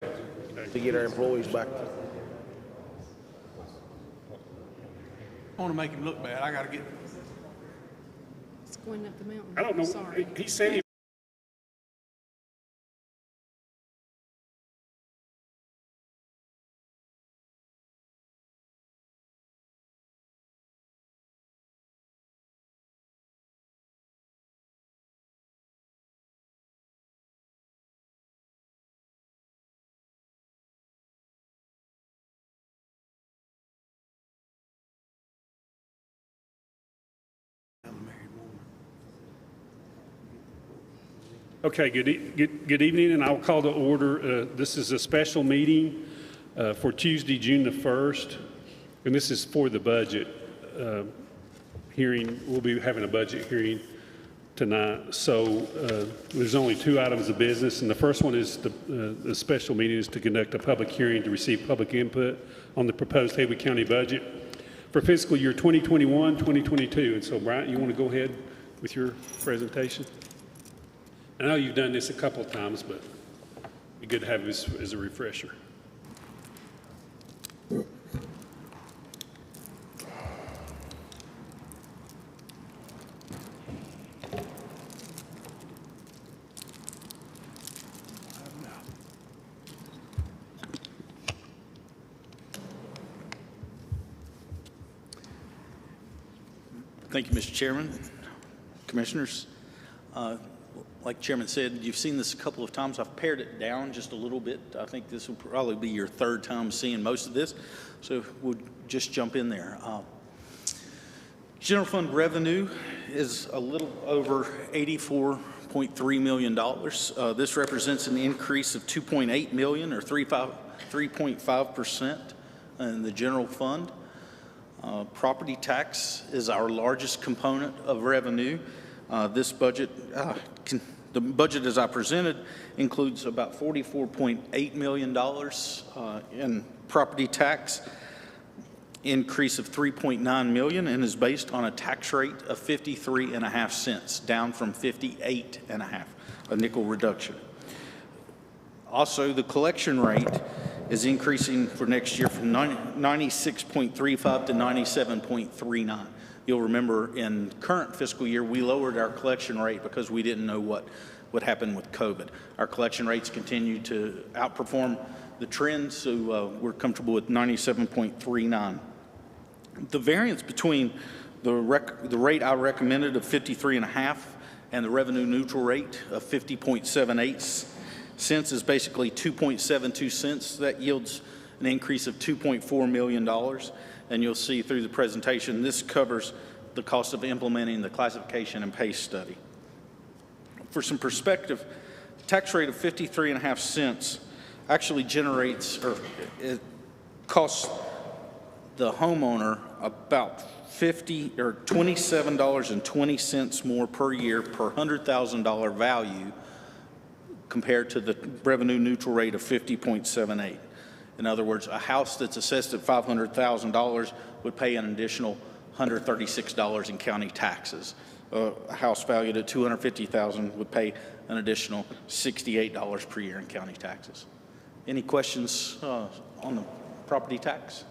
to get our employees back. I want to make him look bad. I got to get. It's going up the mountain. I don't know. Sorry. He said he. Okay, good evening, and I'll call to order. This is a special meeting for Tuesday, June the 1st, and this is for the budget hearing. We'll be having a budget hearing tonight. So there's only two items of business, and the first one is the special meeting is to conduct a public hearing to receive public input on the proposed Haywood County budget for fiscal year 2021-2022. And so, Bryant, you want to go ahead with your presentation? I know you've done this a couple of times, but it'd be good to have this as a refresher. Thank you, Mr. Chairman, Commissioners. Like Chairman said, you've seen this a couple of times. I've pared it down just a little bit. I think this will probably be your third time seeing most of this, so we'll just jump in there. General fund revenue is a little over $84.3 million. This represents an increase of $2.8 million or 3.5% in the general fund. Property tax is our largest component of revenue. This budget, the budget as I presented, includes about $44.8 million in property tax, increase of $3.9 million, and is based on a tax rate of 53.5 cents, down from 58.5, a nickel reduction. Also, the collection rate is increasing for next year from 96.35 to 97.39. You'll remember in current fiscal year, we lowered our collection rate because we didn't know what would happen with COVID. Our collection rates continue to outperform the trend, so we're comfortable with 97.39. The variance between the rate I recommended of 53.5 and the revenue neutral rate of 50.78 cents is basically 2.72 cents. That yields an increase of $2.4 million. And you'll see through the presentation, this covers the cost of implementing the classification and pay study. For some perspective, tax rate of 53.5 cents actually generates, or it costs the homeowner about $27.20 more per year per $100,000 value compared to the revenue neutral rate of 50.78. In other words, a house that's assessed at $500,000 would pay an additional $136 in county taxes. A house valued at $250,000 would pay an additional $68 per year in county taxes. Any questions on the property tax?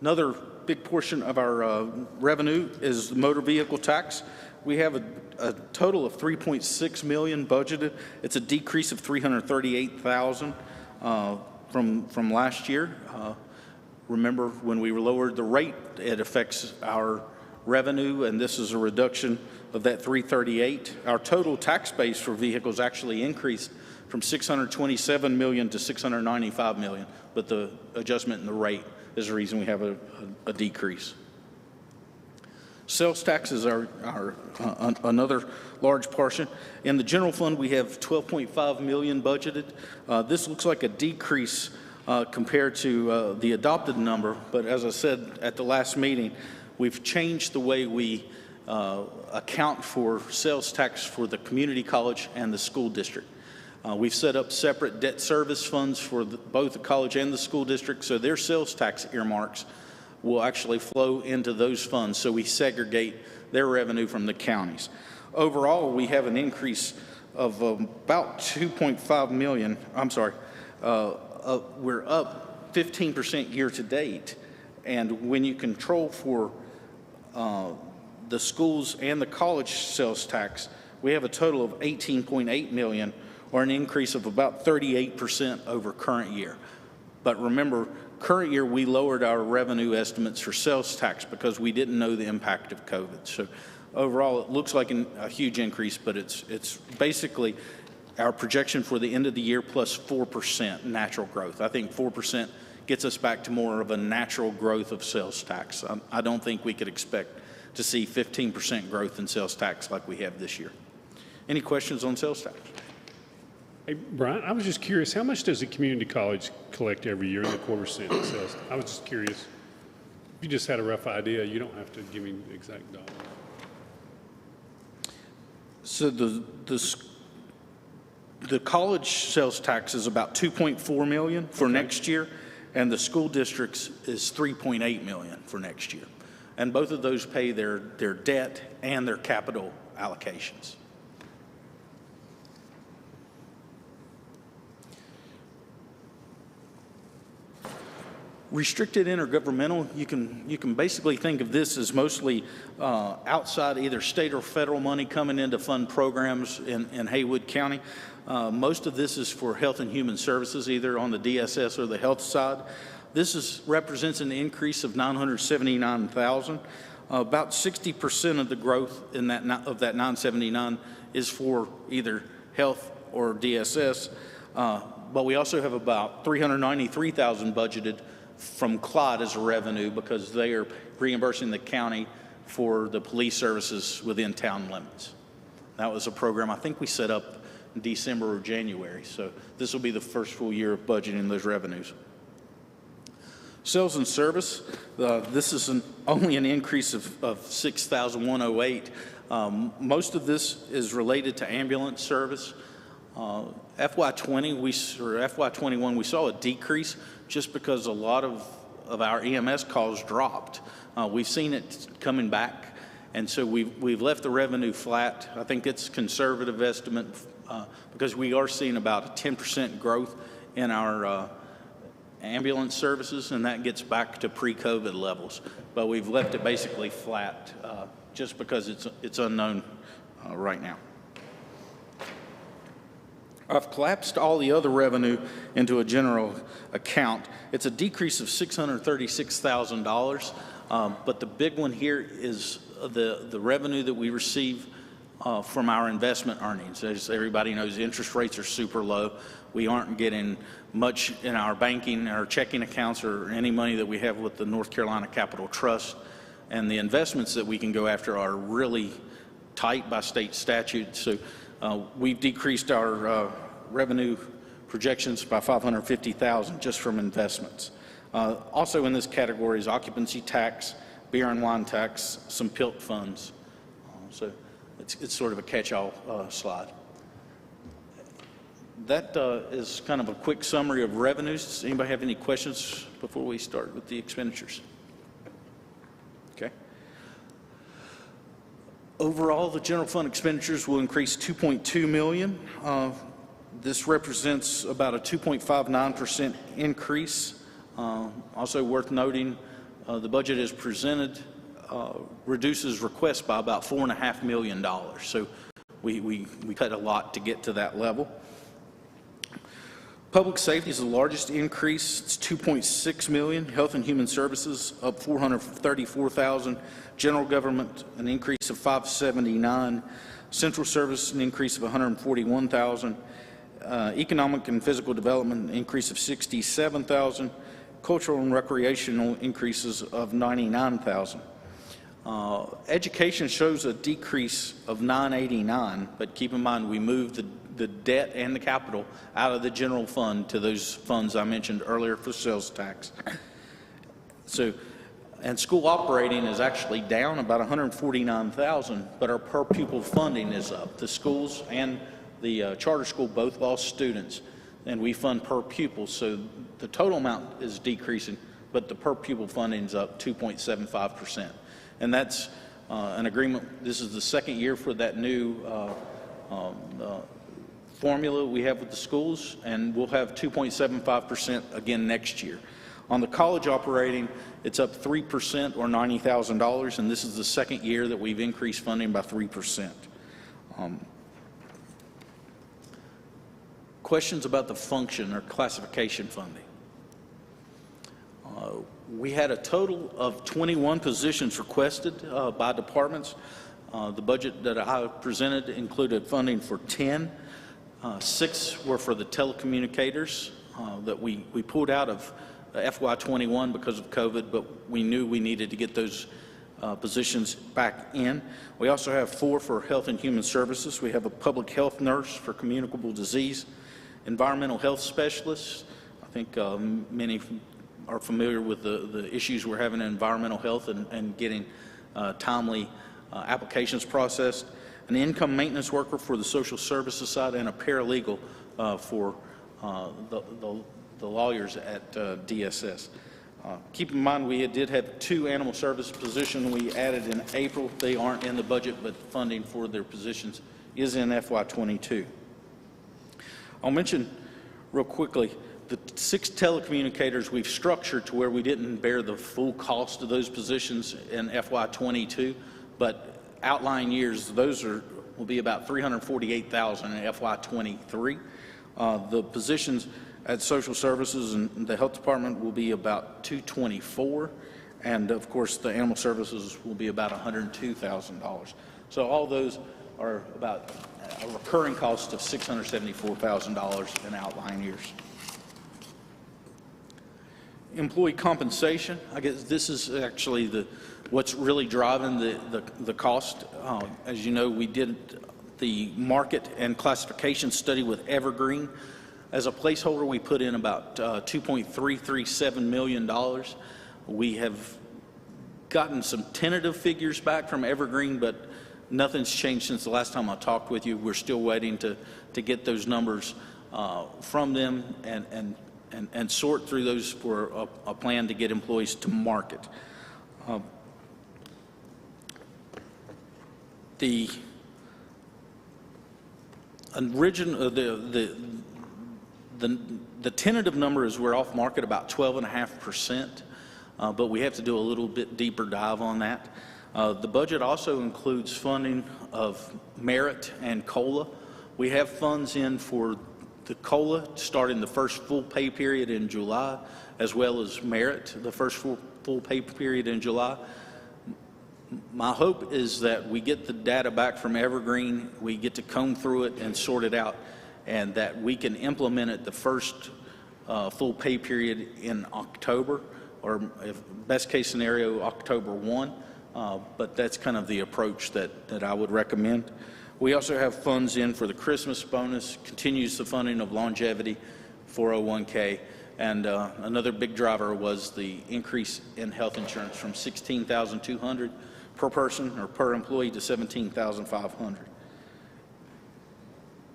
Another big portion of our revenue is the motor vehicle tax. We have a total of $3.6 million budgeted. It's a decrease of $338,000 from last year. Remember, when we lowered the rate, it affects our revenue, and this is a reduction of that $338,000. Our total tax base for vehicles actually increased from $627 million to $695 million, but the adjustment in the rate is the reason we have a decrease. Sales taxes are another large portion. In the general fund, we have $12.5 million budgeted. This looks like a decrease compared to the adopted number, but as I said at the last meeting, we've changed the way we account for sales tax for the community college and the school district. We've set up separate debt service funds for both the college and the school district, so their sales tax earmarks will actually flow into those funds, so we segregate their revenue from the counties. Overall, we have an increase of about 2.5 million. I'm sorry, we're up 15% year to date. And when you control for the schools and the college sales tax, we have a total of 18.8 million, or an increase of about 38% over current year. But remember, current year we lowered our revenue estimates for sales tax because we didn't know the impact of COVID. So overall, it looks like a huge increase, but it's basically our projection for the end of the year plus 4% natural growth. I think 4% gets us back to more of a natural growth of sales tax. I don't think we could expect to see 15% growth in sales tax like we have this year. Any questions on sales tax? Hey, Brian, I was just curious, how much does a community college collect every year in the quarter cent in sales? I was just curious. If you just had a rough idea, you don't have to give me the exact dollar. So the college sales tax is about 2.4 million for next year, and the school districts is 3.8 million for next year. And both of those pay their debt and their capital allocations. Restricted intergovernmental, you can basically think of this as mostly outside either state or federal money coming in to fund programs in Haywood County. Most of this is for health and human services, either on the DSS or the health side. This represents an increase of $979,000. About 60% of the growth in that $979 is for either health or DSS, but we also have about $393,000 budgeted from Clyde as a revenue because they are reimbursing the county for the police services within town limits. That was a program I think we set up in December or January, so this will be the first full year of budgeting those revenues. Sales and service, this is only an increase of 6,108. Most of this is related to ambulance service. FY21, we saw a decrease just because a lot of our EMS calls dropped. We've seen it coming back, and so we've left the revenue flat. I think it's a conservative estimate because we are seeing about a 10% growth in our ambulance services, and that gets back to pre-COVID levels. But we've left it basically flat just because it's unknown right now. I've collapsed all the other revenue into a general account. It's a decrease of $636,000, but the big one here is the revenue that we receive from our investment earnings. As everybody knows, interest rates are super low. We aren't getting much in our banking, our checking accounts, or any money that we have with the North Carolina Capital Trust. And the investments that we can go after are really tight by state statute. So we've decreased our revenue projections by $550,000 just from investments. Also in this category is occupancy tax, beer and wine tax, some PILT funds. So it's sort of a catch-all slide. That is kind of a quick summary of revenues. Does anybody have any questions before we start with the expenditures? Okay. Overall, the general fund expenditures will increase $2.2 million. This represents about a 2.59% increase. Also worth noting, the budget as presented reduces requests by about $4.5 million. So we cut a lot to get to that level. Public safety is the largest increase. It's $2.6 million. Health and Human Services up $434,000. General government, an increase of $579,000. Central service, an increase of $141,000. Economic and physical development, an increase of $67,000. Cultural and recreational increases of $99,000. Education shows a decrease of $989,000, but keep in mind we moved the debt and the capital out of the general fund to those funds I mentioned earlier for sales tax. So, and school operating is actually down about $149,000, but our per pupil funding is up. The schools and the charter school both lost students, and we fund per pupil, so the total amount is decreasing, but the per pupil funding is up 2.75%. And that's an agreement. This is the second year for that new formula we have with the schools, and we'll have 2.75% again next year. On the college operating, it's up 3% or $90,000, and this is the second year that we've increased funding by 3%. Questions about the function or classification funding? We had a total of 21 positions requested by departments. The budget that I presented included funding for 10. 6 were for the telecommunicators that we pulled out of FY21 because of COVID, but we knew we needed to get those positions back in. We also have 4 for Health and Human Services. We have a public health nurse for communicable disease, environmental health specialists. I think many are familiar with the issues we're having in environmental health and getting timely applications processed, an income maintenance worker for the social services side, and a paralegal for the lawyers at DSS. Keep in mind we did have 2 animal service positions we added in April. They aren't in the budget, but funding for their positions is in FY22. I'll mention real quickly the 6 telecommunicators we've structured to where we didn't bear the full cost of those positions in FY22, but outlying years, those will be about $348,000 in FY23. The positions at social services and the health department will be about $224,000, and of course the animal services will be about $102,000. So all those are about a recurring cost of $674,000 in outlying years. Employee compensation, I guess this is actually what's really driving the cost. As you know, we did the market and classification study with Evergreen. As a placeholder, we put in about $2.337 million. We have gotten some tentative figures back from Evergreen, but nothing's changed since the last time I talked with you. We're still waiting to get those numbers from them and sort through those for a plan to get employees to market. The original, the tentative number is we're off market about 12.5%, but we have to do a little bit deeper dive on that. The budget also includes funding of merit and COLA. We have funds in for the COLA starting the first full pay period in July, as well as merit, the first full pay period in July. My hope is that we get the data back from Evergreen, we get to comb through it and sort it out, and that we can implement it the first full pay period in October, or if best case scenario, October 1. But that's kind of the approach that I would recommend. We also have funds in for the Christmas bonus, continues the funding of longevity, 401k, and another big driver was the increase in health insurance from $16,200 per person or per employee to $17,500.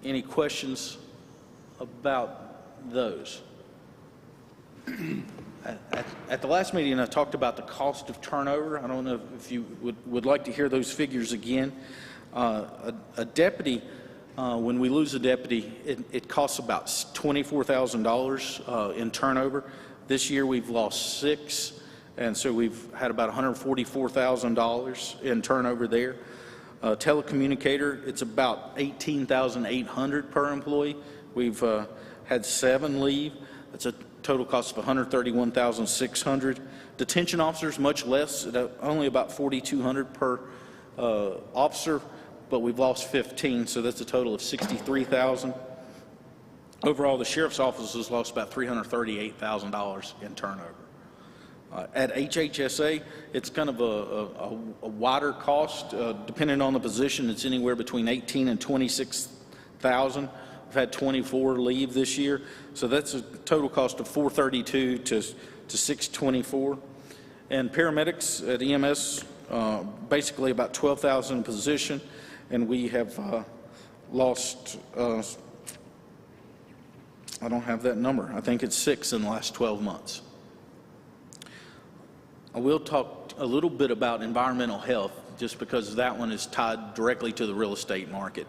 Any questions about those? At the last meeting, I talked about the cost of turnover. I don't know if you would like to hear those figures again. A deputy, when we lose a deputy, it costs about $24,000 in turnover. This year we've lost 6, and so we've had about $144,000 in turnover there. Telecommunicator, it's about $18,800 per employee. We've had 7 leave. That's a total cost of $131,600. Detention officers, much less, only about $4,200 per officer, but we've lost 15, so that's a total of $63,000. Overall, the sheriff's office has lost about $338,000 in turnover. At HHSA, it's kind of a wider cost. Depending on the position, it's anywhere between $18,000 and $26,000. We've had 24 leave this year, so that's a total cost of $432,000 to $624,000. And paramedics at EMS, basically about $12,000 a position, and we have lost, I don't have that number. I think it's 6 in the last 12 months. I will talk a little bit about environmental health, just because that one is tied directly to the real estate market.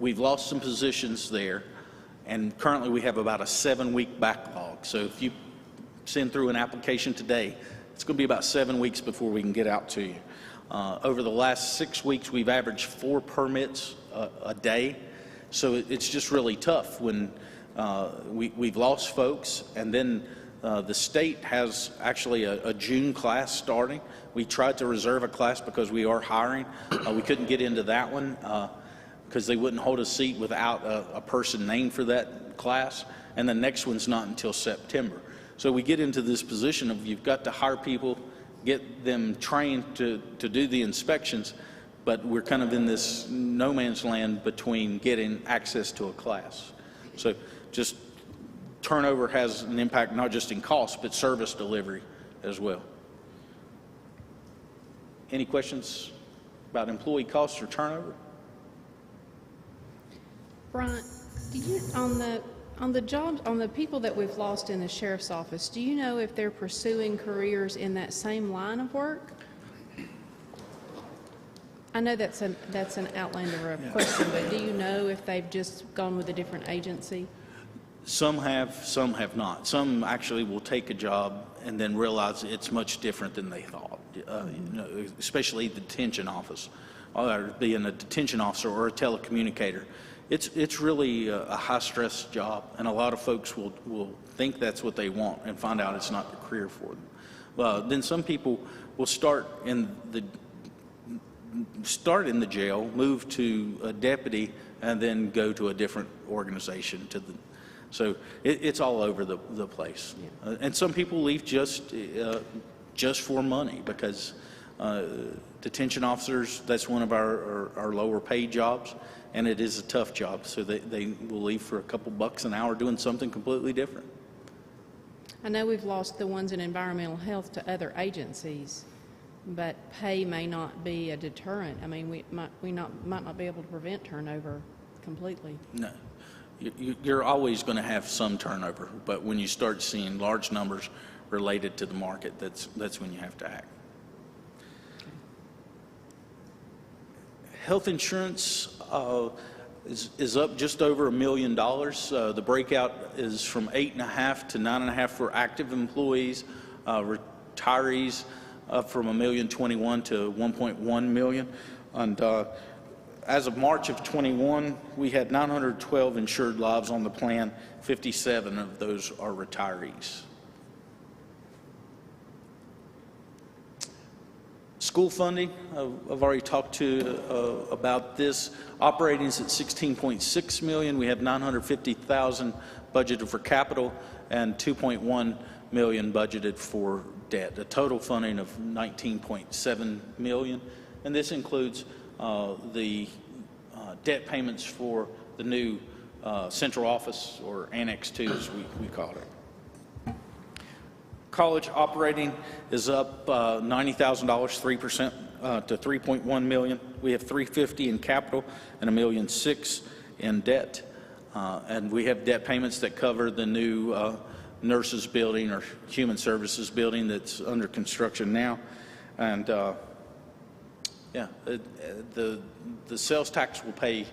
we've lost some positions there, and currently we have about a 7-week backlog. So if you send through an application today, it's going to be about 7 weeks before we can get out to you. Over the last 6 weeks, we've averaged 4 permits a day. So it's just really tough when we've lost folks, and then the state has actually a June class starting. We tried to reserve a class because we are hiring. We couldn't get into that one because they wouldn't hold a seat without a person named for that class, and the next one's not until September. So we get into this position of you've got to hire people, get them trained to do the inspections, but we're kind of in this no man's land between getting access to a class. So just turnover has an impact not just in cost, but service delivery as well. Any questions about employee costs or turnover? Brian, do you, on the jobs, on the people that we've lost in the sheriff's office, do you know if they're pursuing careers in that same line of work? I know that's an outlander of a question, but do you know if they've just gone with a different agency? Some have not. Some actually will take a job and then realize it's much different than they thought. You know, especially the detention office, or being a detention officer or a telecommunicator. It's really a high-stress job, and a lot of folks will think that's what they want and find out it's not the career for them. Then some people will start in the jail, move to a deputy, and then go to a different organization. So it's all over the place. Yeah. And some people leave just for money because detention officers, that's one of our lower paid jobs, and it is a tough job. So they will leave for a couple bucks an hour doing something completely different. I know we've lost the ones in environmental health to other agencies, but pay may not be a deterrent. I mean, we might not be able to prevent turnover completely. No. You're always going to have some turnover, but when you start seeing large numbers related to the market, that's when you have to act. Health insurance is up just over $1 million. The breakout is from 8.5 to 9.5 for active employees, retirees up from $1,021,000 to $1.1 million, and as of March of 21, we had 912 insured lives on the plan. 57 of those are retirees. School funding, I've already talked to about this. Operating is at $16.6 million. We have $950,000 budgeted for capital and $2.1 million budgeted for debt. A total funding of $19.7 million, and this includes the debt payments for the new central office, or Annex 2 as we call it. College operating is up $90,000, 3% to $3.1 million. We have $350,000 in capital and $1.6 million in debt. And we have debt payments that cover the new nurses building or human services building that's under construction now. And yeah, the sales tax will pay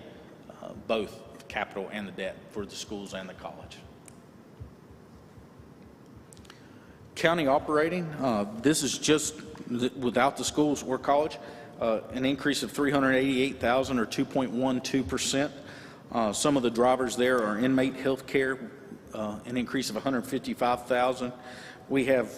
both capital and the debt for the schools and the college. County operating, this is just without the schools or college, an increase of $388,000 or 2.12%. Some of the drivers there are inmate health care, an increase of $155,000. We have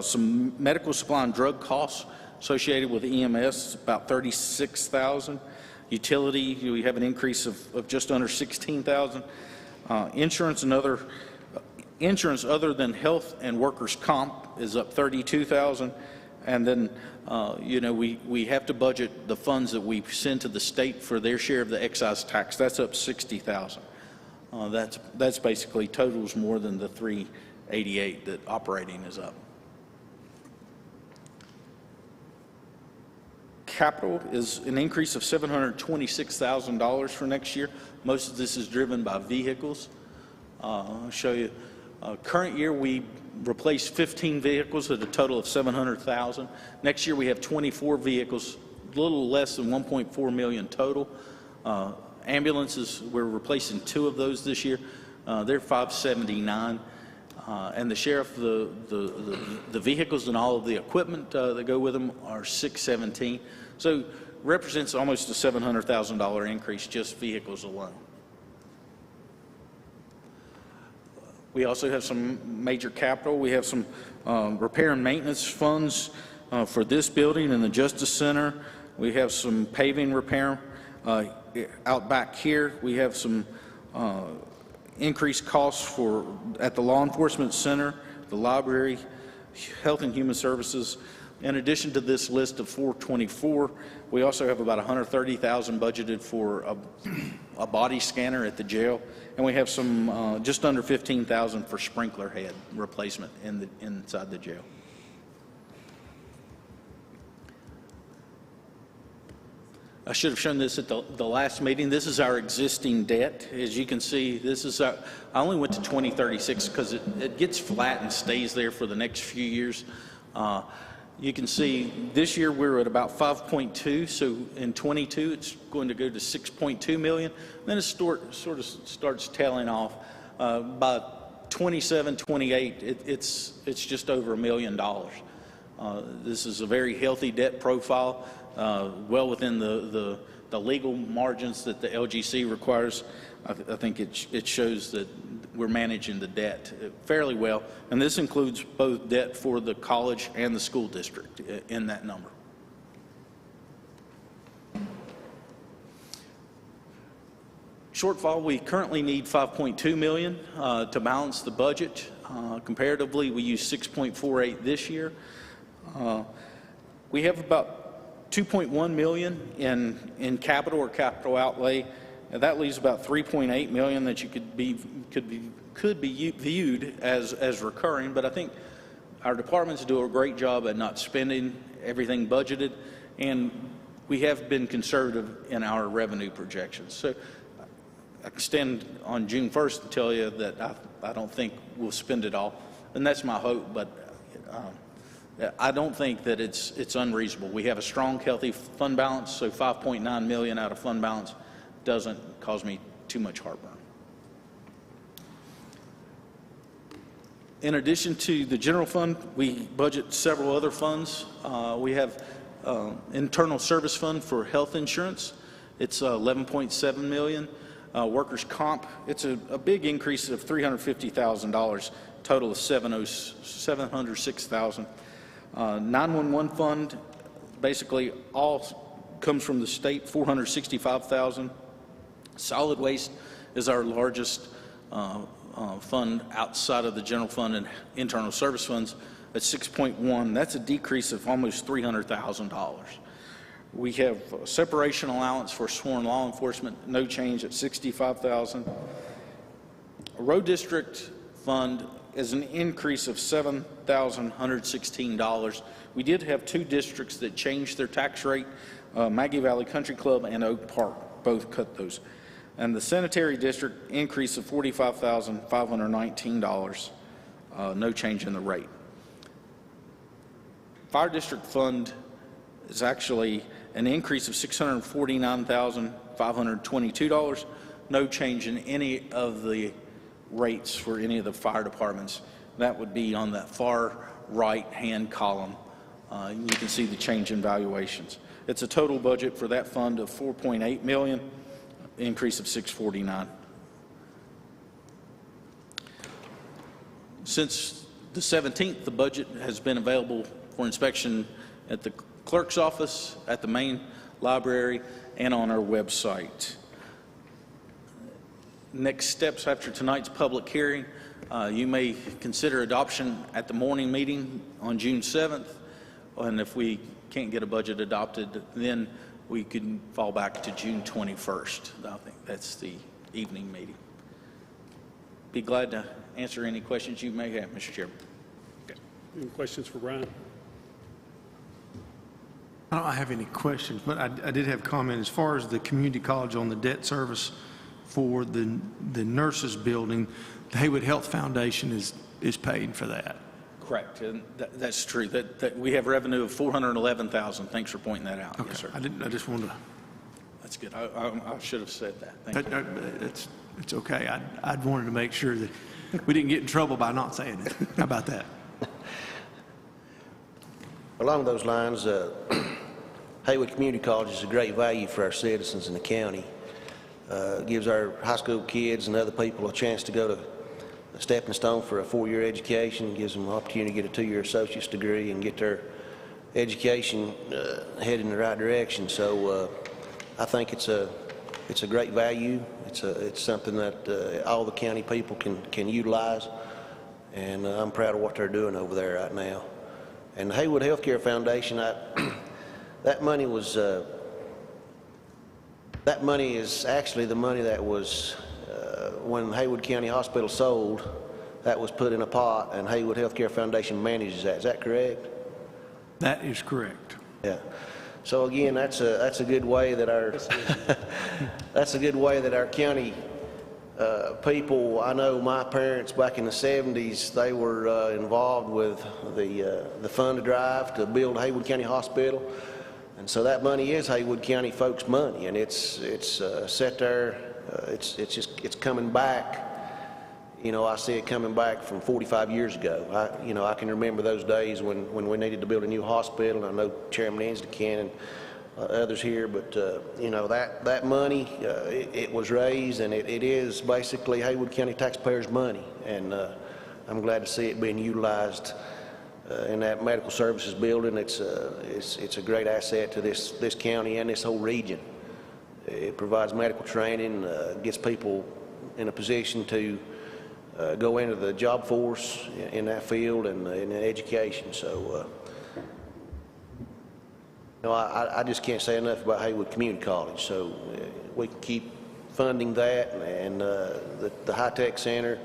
some medical supply and drug costs associated with EMS, about $36,000. Utility, we have an increase of just under $16,000. Insurance other than health and workers' comp is up $32,000. And then, you know, we have to budget the funds that we send to the state for their share of the excise tax. That's up $60,000. That's basically totals more than the $388 that operating is up. Capital is an increase of $726,000 for next year. Most of this is driven by vehicles. I'll show you. Current year, we replaced 15 vehicles at a total of $700,000. Next year, we have 24 vehicles, a little less than $1.4 million total. Ambulances, we're replacing 2 of those this year. They're $579. And the sheriff, the vehicles and all of the equipment that go with them are $617. So represents almost a $700,000 increase, just vehicles alone. We also have some major capital. We have some repair and maintenance funds for this building and the Justice Center. We have some paving repair out back here. We have some increased costs at the Law Enforcement Center, the library, Health and Human Services. In addition to this list of 424, we also have about $130,000 budgeted for a body scanner at the jail, and we have some just under $15,000 for sprinkler head replacement inside the jail. I should have shown this at the last meeting. This is our existing debt. As you can see, this is I only went to 2036 because it gets flat and stays there for the next few years. You can see this year we're at about 5.2, so in 22 it's going to go to 6.2 million. Then it sort of starts tailing off. By 27, 28, it's just over $1 million. This is a very healthy debt profile. Well within the legal margins that the LGC requires. I think it shows that we're managing the debt fairly well, and this includes both debt for the college and the school district in that number. Shortfall, we currently need $5.2 million to balance the budget. Comparatively, we use $6.48 this year. We have about $2.1 million in capital or capital outlay, and that leaves about $3.8 million that you could be viewed as recurring. But I think our departments do a great job at not spending everything budgeted, and we have been conservative in our revenue projections. So I can stand on June 1st and tell you that I don't think we'll spend it all, and that's my hope. But I don't think that it's unreasonable. We have a strong, healthy fund balance, so $5.9 million out of fund balance doesn't cause me too much heartburn. In addition to the general fund, we budget several other funds. We have internal service fund for health insurance. It's $11.7 million. Workers' comp, it's a big increase of $350,000, total of $706,000. 911 fund, basically all comes from the state, $465,000. Solid waste is our largest fund outside of the general fund and internal service funds at 6.1. That's a decrease of almost $300,000. We have separation allowance for sworn law enforcement, no change at $65,000. Road district fund is an increase of $7,116. We did have 2 districts that changed their tax rate, Maggie Valley Country Club and Oak Park, both cut those. And the sanitary district increase of $45,519, no change in the rate. Fire district fund is actually an increase of $649,522, no change in any of the rates for any of the fire departments. That would be on that far right-hand column. You can see the change in valuations. It's a total budget for that fund of $4.8 million, increase of $649. Since the 17th, the budget has been available for inspection at the clerk's office, at the main library, and on our website. Next steps after tonight's public hearing, you may consider adoption at the morning meeting on June 7th, and if we can't get a budget adopted, then we can fall back to June 21st. I think that's the evening meeting. Be glad to answer any questions you may have, Mr. Chairman. Okay. Any questions for Brian? I don't have any questions, but I did have a comment as far as the community college on the debt service for the nurses building. The Haywood Health Foundation is paying for that. Correct, and that's true. That we have revenue of $411,000. Thanks for pointing that out. Okay. Yes, sir. I just wanted to. That's That's good. I should have said that. Thank you. It's okay. I'd wanted to make sure that we didn't get in trouble by not saying it. How about that? Along those lines, Haywood Community College is a great value for our citizens in the county. Gives our high school kids and other people a chance to go to a stepping stone for a 4-year education, gives them an opportunity to get a 2-year associate's degree and get their education headed in the right direction. So I think it's a great value. It's something that all the county people can utilize, and I'm proud of what they're doing over there right now. And the Haywood Healthcare Foundation, that money is actually the money that was when Haywood County Hospital sold. That was put in a pot, and Haywood Healthcare Foundation manages that. Is that correct? That is correct. Yeah. So again, that's a good way that our that's a good way that our county people. I know my parents back in the 70s, they were involved with the fund drive to build Haywood County Hospital, and so that money is Haywood County folks' money, and it's set there. It's coming back. You know, I see it coming back from 45 years ago. I can remember those days when we needed to build a new hospital. I know Chairman Inslee can and others here, but you know, that money, it was raised, and it is basically Haywood County taxpayers' money, and I'm glad to see it being utilized in that medical services building. It's a great asset to this county and this whole region. It provides medical training, gets people in a position to go into the job force in that field and in education. So, you know, I just can't say enough about Haywood Community College. So we can keep funding that, and the high-tech center.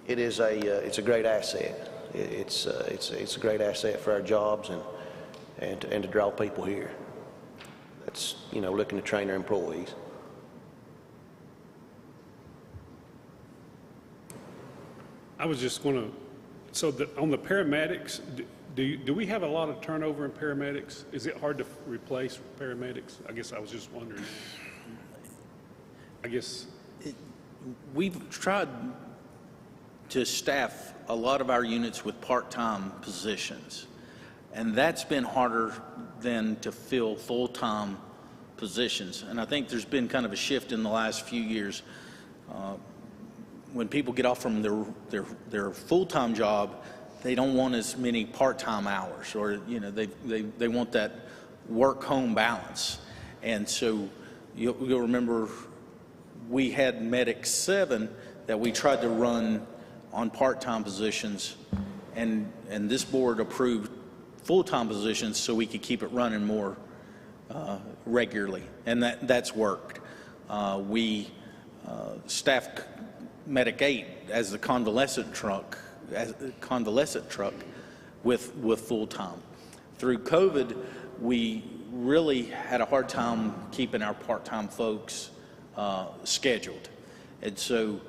It's a great asset. It's a great asset for our jobs and to draw people here. That's, you know, looking to train their employees. I was just going to, so on the paramedics, do we have a lot of turnover in paramedics? Is it hard to replace paramedics? I guess I was just wondering. I guess. We've tried to staff a lot of our units with part-time positions, and that's been harder than to fill full-time positions. And I think there's been kind of a shift in the last few years. When people get off from their full-time job, they don't want as many part-time hours, or you know, they want that work-home balance. And so you'll remember we had Medic 7 that we tried to run on part-time positions, and this board approved full-time positions so we could keep it running more regularly, and that's worked. We staffed Medic 8 as the convalescent truck with full-time. Through COVID, we really had a hard time keeping our part-time folks scheduled. And so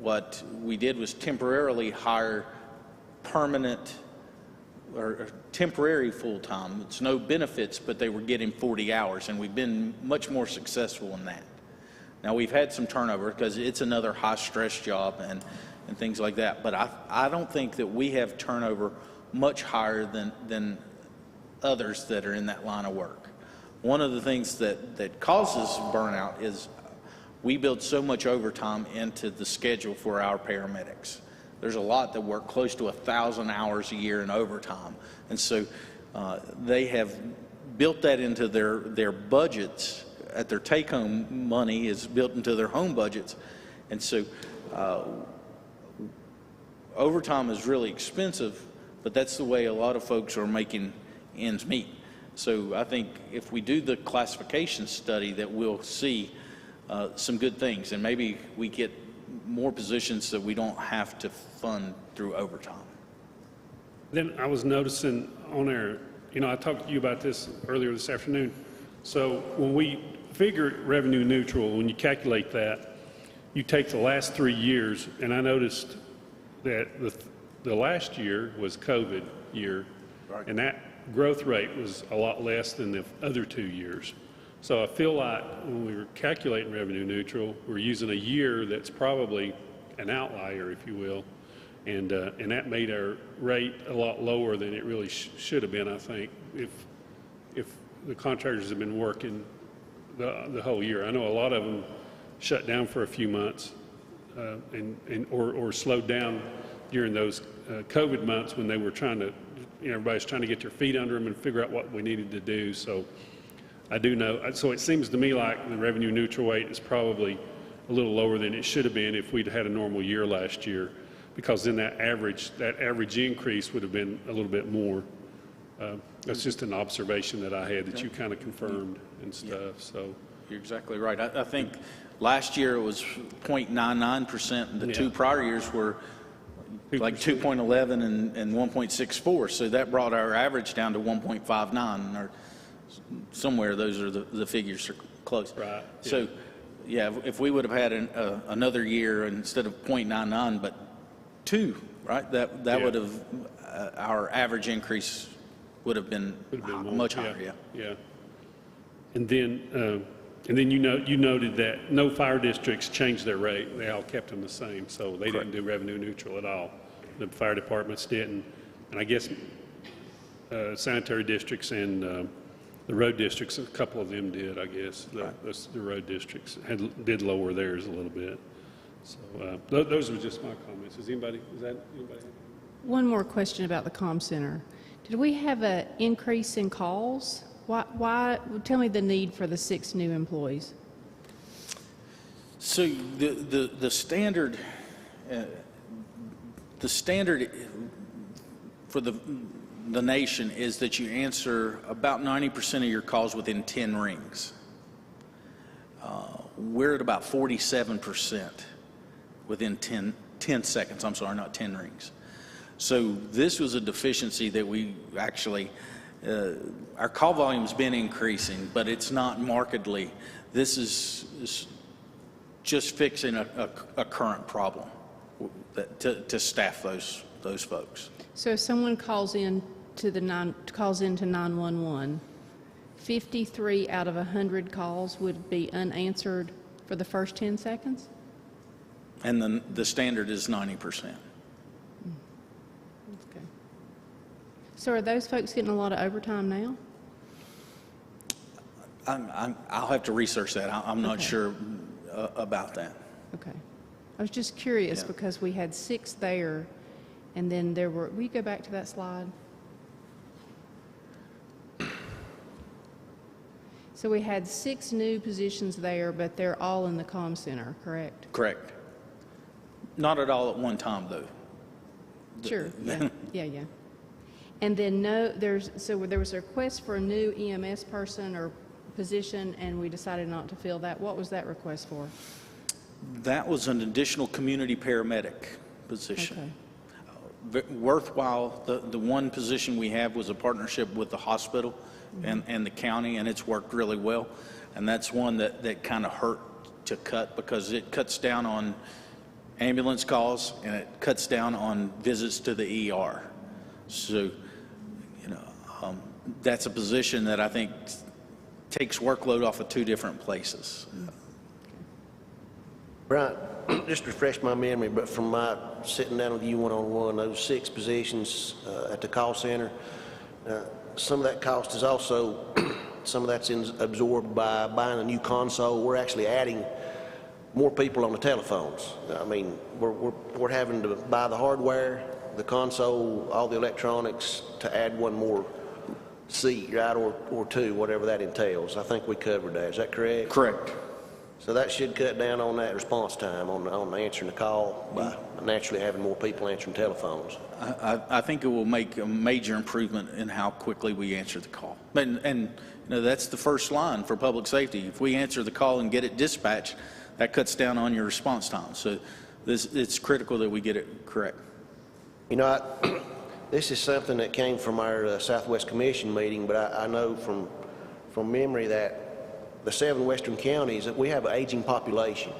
what we did was temporarily hire permanent or temporary full-time. It's no benefits, but they were getting 40 hours, and we've been much more successful in that. Now, we've had some turnover because it's another high-stress job and things like that, but I don't think that we have turnover much higher than others that are in that line of work. One of the things that causes burnout is we build so much overtime into the schedule for our paramedics. There's a lot that work close to 1,000 hours a year in overtime, and so they have built that into their budgets. At their take-home money is built into their home budgets, and so overtime is really expensive, but that's the way a lot of folks are making ends meet. So I think if we do the classification study, that we'll see some good things, and maybe we get more positions that we don't have to fund through overtime. Then I was noticing on there, you know, I talked to you about this earlier this afternoon. So when we figure revenue neutral, when you calculate that, you take the last 3 years, and I noticed that the last year was COVID year, right, and that growth rate was a lot less than the other 2 years. So I feel like when we were calculating revenue neutral, we're using a year that's probably an outlier, if you will, and that made our rate a lot lower than it really should have been, I think, if the contractors have been working the whole year. I know a lot of them shut down for a few months or slowed down during those COVID months when they were trying to, everybody's trying to get their feet under them and figure out what we needed to do. So I do know, so it seems to me like the revenue neutral rate is probably a little lower than it should have been if we'd had a normal year last year, because then that average increase would have been a little bit more. That's just an observation that I had that you kind of confirmed and stuff. So You're exactly right. I think last year it was 0.99%, and the two prior years were like 2.11 and 1.64. So that brought our average down to 1.59, or somewhere those are the figures are close. Right. So, yeah, if we would have had another year instead of 0.99, but 2, right? That would have our average increase would have been much higher. Yeah. And then you noted that no fire districts changed their rate. They all kept them the same, so they didn't do revenue neutral at all. The fire departments didn't, and I guess sanitary districts and the road districts, a couple of them did, I guess. The road districts did lower theirs a little bit. So those were just my comments. Is that anybody? One more question about the comm center. Did we have an increase in calls? Why? Tell me the need for the 6 new employees. So the standard for the nation is that you answer about 90% of your calls within 10 rings. We're at about 47% within 10 seconds. I'm sorry, not 10 rings. So this was a deficiency that we actually, our call volume's been increasing, but it's not markedly. This is just fixing a current problem to staff those folks. So if someone calls in to 911, 53 out of 100 calls would be unanswered for the first 10 seconds? And then the standard is 90%. Okay. So are those folks getting a lot of overtime now? I'll have to research that. I'm not sure about that. Okay. I was just curious because we had 6 there, and then there were, will you go back to that slide? So we had 6 new positions there, but they're all in the comm center, correct? Correct. Not at all at one time, though. Sure, yeah. And then there was a request for a new EMS person or position, and we decided not to fill that. What was that request for? That was an additional community paramedic position. Worthwhile. The one position we have was a partnership with the hospital and the county, and it's worked really well. And that's one that kind of hurt to cut because it cuts down on ambulance calls and it cuts down on visits to the ER. So, that's a position that I think takes workload off of 2 different places. Brian, just refresh my memory, but from my sitting down with you one-on-one, those 6 positions at the call center, some of that cost is also, some of that's absorbed by buying a new console. We're actually adding more people on the telephones. I mean, we're having to buy the hardware, the console, all the electronics to add one more seat, right, or 2, whatever that entails. I think we covered that. Is that correct? Correct. So that should cut down on that response time on answering the call by naturally having more people answering telephones. I think it will make a major improvement in how quickly we answer the call. And that's the first line for public safety. If we answer the call and get it dispatched, that cuts down on your response time. So it's critical that we get it correct. This is something that came from our Southwest Commission meeting, but I know from memory that the 7 western counties, that we have an aging population.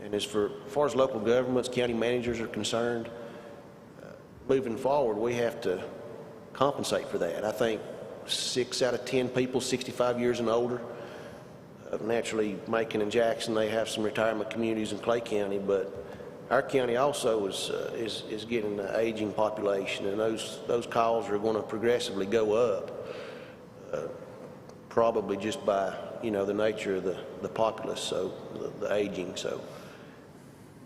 And as far as local governments, county managers are concerned, moving forward, we have to compensate for that. I think 6 out of 10 people 65 years and older Naturally, Macon and Jackson, they have some retirement communities in Clay County, but our county also is getting an aging population, and those calls are going to progressively go up, probably just by, you know, the nature of the populace, so the aging. So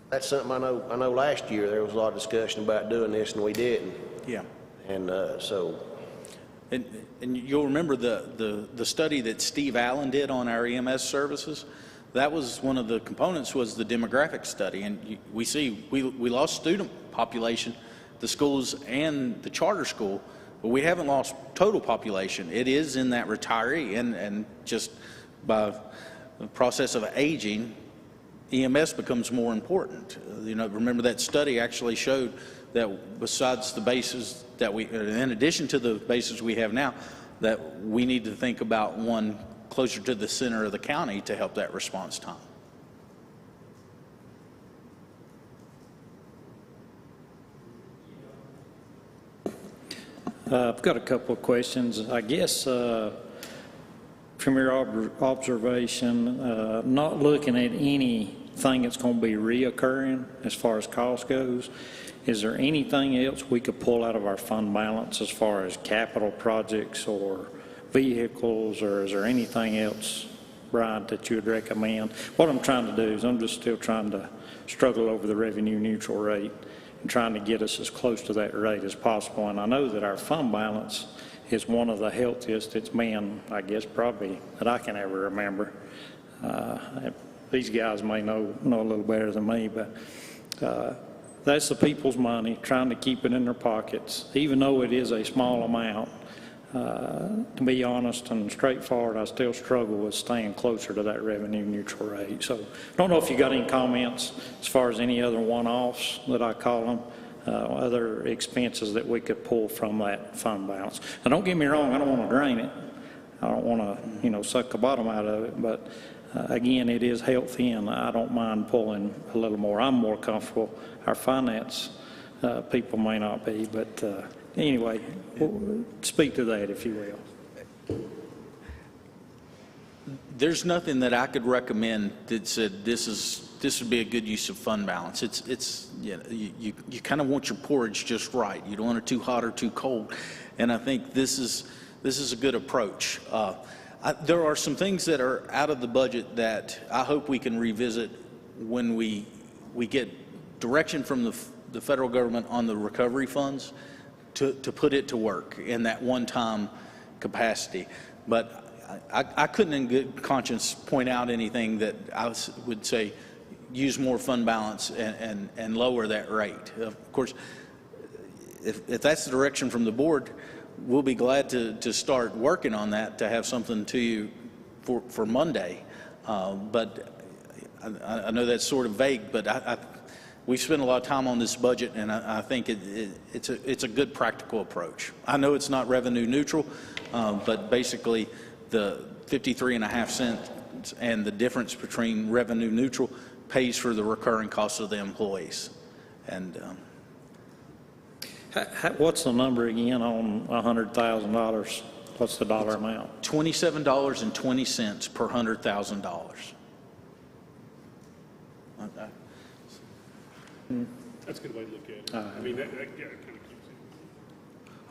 that's something I know last year there was a lot of discussion about doing this, and we didn't. Yeah. And so. And you'll remember the study that Steve Allen did on our EMS services. That was one of the components, was the demographic study. And we lost student population, the schools and the charter school, but we haven't lost total population. It is in that retiree, and just by the process of aging, EMS becomes more important. You know, remember that study actually showed that besides the bases that in addition to the bases we have now, that we need to think about one closer to the center of the county to help that response time. I've got a couple of questions. I guess from your observation, not looking at anything that's going to be reoccurring as far as cost goes, is there anything else we could pull out of our fund balance as far as capital projects or vehicles, or is there anything else, Brian, that you would recommend? What I'm trying to do is I'm just still trying to struggle over the revenue neutral rate and trying to get us as close to that rate as possible. And I know that our fund balance is one of the healthiest it's been, I guess, probably that I can ever remember. These guys may know a little better than me, but that's the people's money, trying to keep it in their pockets, even though it is a small amount. To be honest and straightforward, I still struggle with staying closer to that revenue neutral rate. So I don't know if you got any comments as far as any other one-offs that I call them, other expenses that we could pull from that fund balance. Now, don't get me wrong, I don't want to drain it. I don't want to, you know, suck the bottom out of it, but again, it is healthy, and I don't mind pulling a little more. I'm more comfortable. Our finance people may not be, but anyway, speak to that, if you will. There's nothing that I could recommend that said this would be a good use of fund balance. It's you know, you kind of want your porridge just right. You don't want it too hot or too cold, and I think this is a good approach. There are some things that are out of the budget that I hope we can revisit when we get direction from the federal government on the recovery funds to put it to work in that one-time capacity. But I couldn't in good conscience point out anything that I would say use more fund balance and lower that rate. Of course, if that's the direction from the board, we'll be glad to start working on that, to have something to you for Monday. But I know that's sort of vague, but we've spent a lot of time on this budget, and I think it's a good practical approach. I know it's not revenue neutral, but basically the 53.5 cents and the difference between revenue neutral pays for the recurring costs of the employees. And what's the number again on $100,000? What's the dollar amount? $27.20 per $100,000. That's a good way to look at it. I mean, that kind of keeps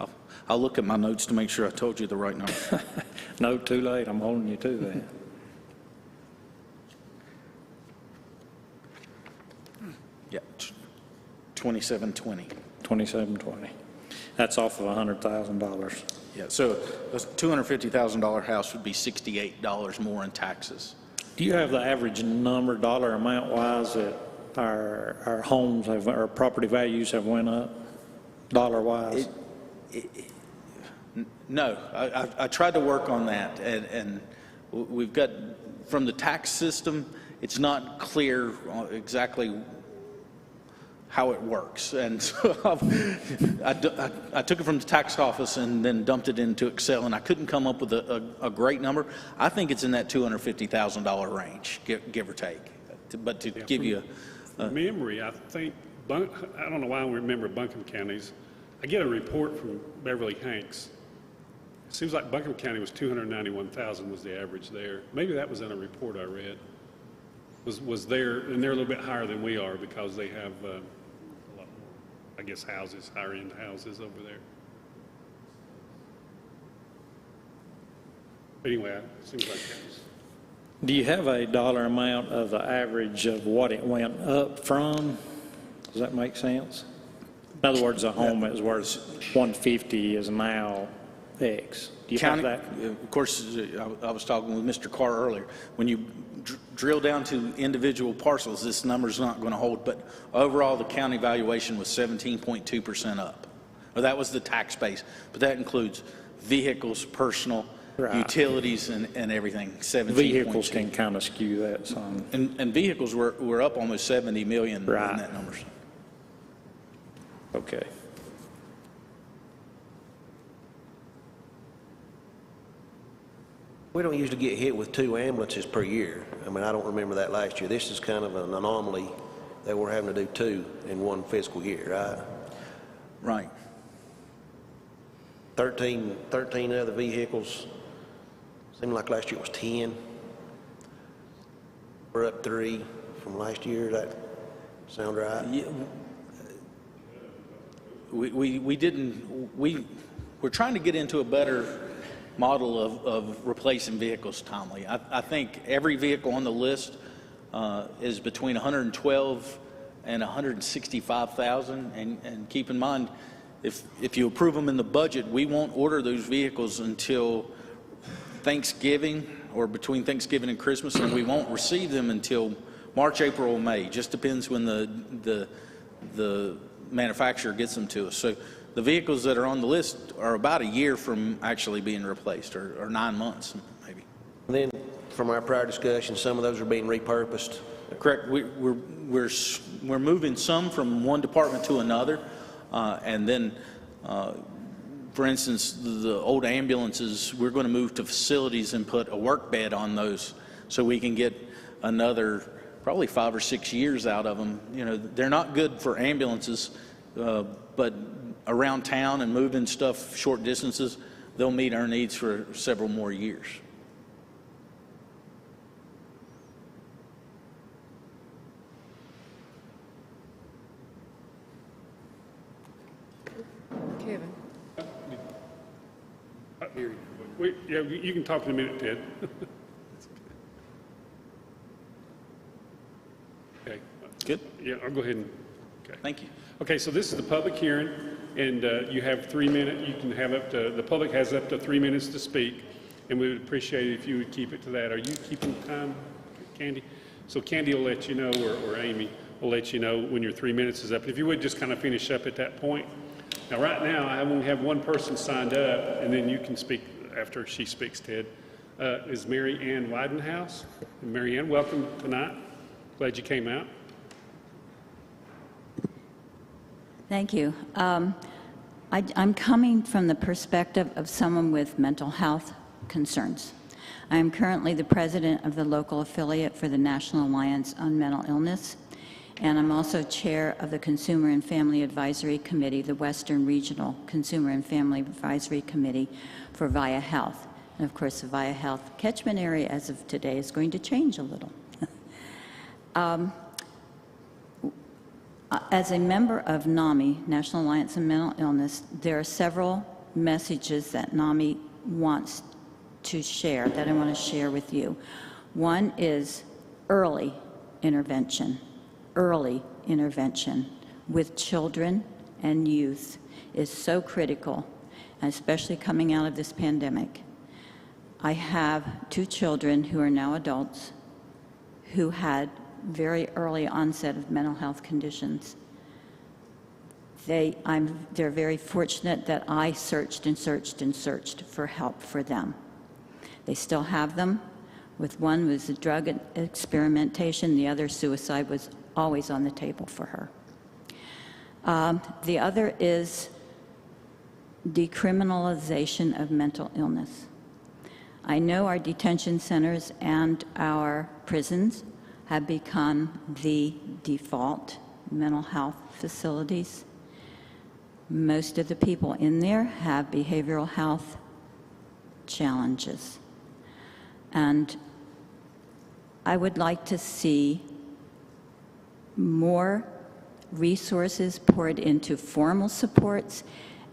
it. I'll look at my notes to make sure I told you the right number. No, too late. I'm holding you to that. Yeah, 2720. 2720. That's off of $100,000. Yeah, so a $250,000 house would be $68 more in taxes. Do you have the average number, dollar amount wise, that our homes have, our property values have went up, dollar wise? No, I tried to work on that, and we've got, from the tax system, it's not clear exactly how it works. And so I took it from the tax office and then dumped it into Excel, and I couldn't come up with a great number. I think it's in that $250,000 range, give or take. But to give you a memory, I think, I don't know why I remember Buncombe counties. I get a report from Beverly Hanks. Seems like Buncombe County was 291,000 was the average there. Maybe that was in a report I read. Was there, and they're a little bit higher than we are because they have a lot more, I guess, houses, higher end houses over there. Anyway, it seems like that was. Do you have a dollar amount of the average of what it went up from? Does that make sense? In other words, a home that was worth 150 is now X. Do you have that? Of course, I was talking with Mr. Carr earlier. When you drill down to individual parcels, this number's not going to hold, but overall the county valuation was 17.2% up. Well, that was the tax base, but that includes vehicles, personal, Right. utilities, and everything. 17.2. Vehicles can kind of skew that some. And vehicles were up almost 70 million Right. in that number. Okay. We don't usually get hit with 2 ambulances per year. I mean, I don't remember that last year. This is kind of an anomaly that we're having to do 2 in one fiscal year, right? Right. 13 other vehicles. Seemed like last year was 10. We're up 3 from last year. Does that sound right? Yeah. We're trying to get into a better model of replacing vehicles timely. I think every vehicle on the list is between 112 and 165,000, and keep in mind, if you approve them in the budget, we won't order those vehicles until Thanksgiving or between Thanksgiving and Christmas, and we won't receive them until March, April, or May. Just depends when the manufacturer gets them to us. So the vehicles that are on the list are about a year from actually being replaced, or 9 months maybe. And then from our prior discussion, some of those are being repurposed. Correct. We're moving some from one department to another, and then, for instance, the old ambulances, we're going to move to facilities and put a work bed on those so we can get another probably 5 or 6 years out of them. You know, they're not good for ambulances, but around town and moving stuff short distances, they'll meet our needs for several more years. Kevin? Yeah, you can talk in a minute, Ted. Okay. Good. Yeah, I'll go ahead and, okay. Thank you. Okay, so this is the public hearing, and you have 3 minutes. You can have the public has up to 3 minutes to speak, and we would appreciate it if you would keep it to that. Are you keeping time, Candy? So Candy will let you know, or Amy will let you know when your 3 minutes is up. If you would just kind of finish up at that point. Now, right now, I only have one person signed up, and then you can speak after she speaks, Ted. Is Mary Ann Widenhouse. Mary Ann, welcome tonight. Glad you came out. Thank you. I'm coming from the perspective of someone with mental health concerns. I am currently the president of the local affiliate for the National Alliance on Mental Illness, and I'm also chair of the Consumer and Family Advisory Committee, the Western Regional Consumer and Family Advisory Committee for VIA Health. And of course, the VIA Health catchment area as of today is going to change a little. As a member of NAMI, National Alliance on Mental Illness, there are several messages that NAMI wants to share, that I want to share with you. One is early intervention. Early intervention with children and youth is so critical, especially coming out of this pandemic. I have 2 children who are now adults who had very early onset of mental health conditions. They're very fortunate that I searched and searched and searched for help for them. They still have them. With one was a drug experimentation, the other suicide was always on the table for her. The other is decriminalization of mental illness. I know our detention centers and our prisons have become the default mental health facilities. Most of the people in there have behavioral health challenges. And I would like to see more resources poured into formal supports